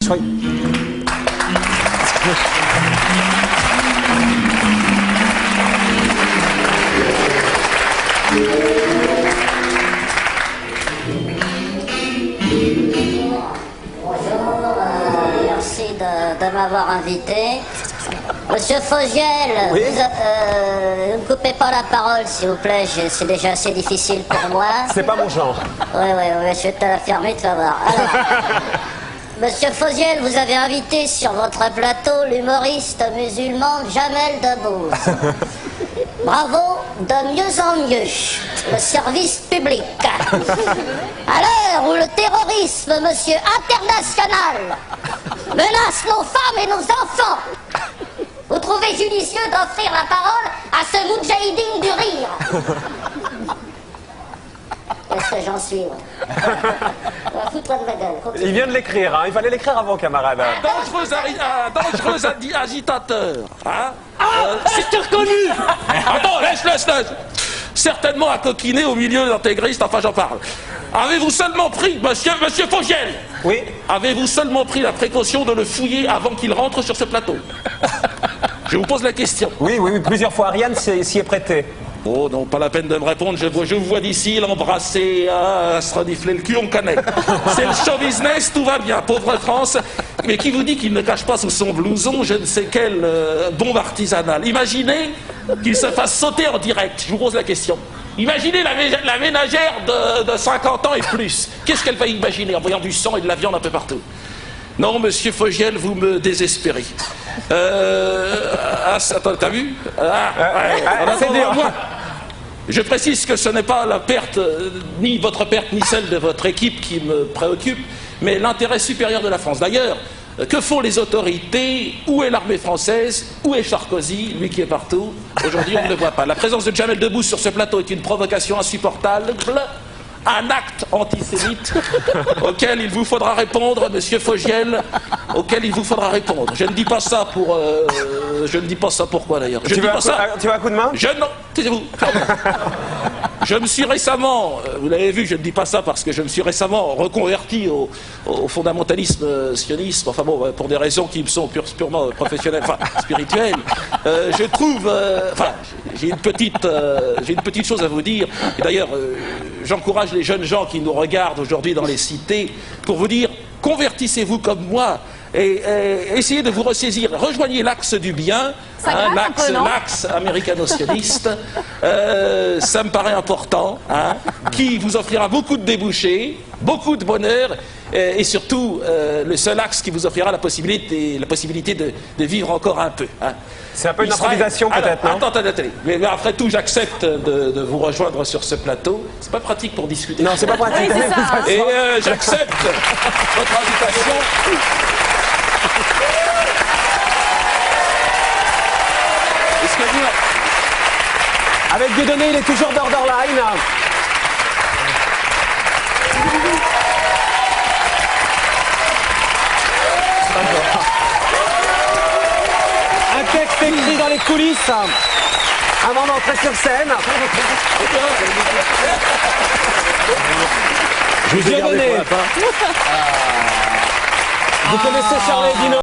crois... Merci de m'avoir invité. Monsieur Fogiel, Oui. ne me coupez pas la parole, s'il vous plaît, c'est déjà assez difficile pour moi. C'est pas mon genre. Oui, je vais te la fermer, tu vas voir. Alors, Monsieur Fogiel, vous avez invité sur votre plateau l'humoriste musulman Jamel Debbouze. Bravo, de mieux en mieux. Le service public. À l'heure où le terrorisme, monsieur international, menace nos femmes et nos enfants, vous trouvez judicieux d'offrir la parole à ce moudjahidine du rire. Qu'est-ce que j'en suis, moi? Fous-toi de ma gueule. Continue. Il vient de l'écrire, hein. Il fallait l'écrire avant, camarade. Dangereux agitateur. Hein C'est reconnu. Attends, laisse. Certainement à coquiner au milieu d'intégristes, enfin j'en parle. Avez-vous seulement pris, monsieur Fogiel, Oui. avez-vous seulement pris la précaution de le fouiller avant qu'il rentre sur ce plateau? Je vous pose la question. Oui, plusieurs fois. Ariane s'y est prêté. Oh non, pas la peine de me répondre, je vous vois d'ici l'embrasser, se renifler le cul, on connaît. C'est le show business, tout va bien, pauvre France. Mais qui vous dit qu'il ne cache pas sous son blouson je ne sais quelle bombe artisanale? Imaginez qu'il se fasse sauter en direct, je vous pose la question. Imaginez la ménagère de 50 ans et plus. Qu'est-ce qu'elle va imaginer en voyant du sang et de la viande un peu partout? Non, monsieur Fogiel, vous me désespérez. Attends, t'as vu? c'est dur. Je précise que ce n'est pas la perte, ni votre perte, ni celle de votre équipe qui me préoccupe, mais l'intérêt supérieur de la France. D'ailleurs, que font les autorités? Où est l'armée française? Où est Sarkozy, lui qui est partout? Aujourd'hui, on ne le voit pas. La présence de Jamel Debbouze sur ce plateau est une provocation insupportable. Un acte antisémite auquel il vous faudra répondre, monsieur Fogiel, auquel il vous faudra répondre. Je ne dis pas ça pour... je ne dis pas ça pourquoi d'ailleurs. Tu veux un coup de main? Non, taisez-vous. Je me suis récemment, vous l'avez vu, je ne dis pas ça parce que je me suis récemment reconverti au fondamentalisme sioniste, enfin bon, pour des raisons qui me sont purement professionnelles, enfin spirituelles. Je trouve, enfin, j'ai une petite chose à vous dire. Et d'ailleurs, j'encourage les jeunes gens qui nous regardent aujourd'hui dans les cités pour vous dire, convertissez-vous comme moi. Et essayez de vous ressaisir. Rejoignez l'axe du bien, hein, l'axe américano-sioniste. Ça me paraît important, hein, qui vous offrira beaucoup de débouchés, beaucoup de bonheur, et surtout le seul axe qui vous offrira la possibilité de vivre encore un peu. Hein. C'est un peu une improvisation peut-être, non? Attendez. Mais après tout, j'accepte de vous rejoindre sur ce plateau. C'est pas pratique pour discuter. Non, c'est pas pratique. Oui, c'est ça. Et j'accepte votre invitation. Avec Dieudonné, il est toujours borderline. Un texte écrit dans les coulisses avant d'entrer sur scène. Dieudonné. Vous connaissez Charlie Dino?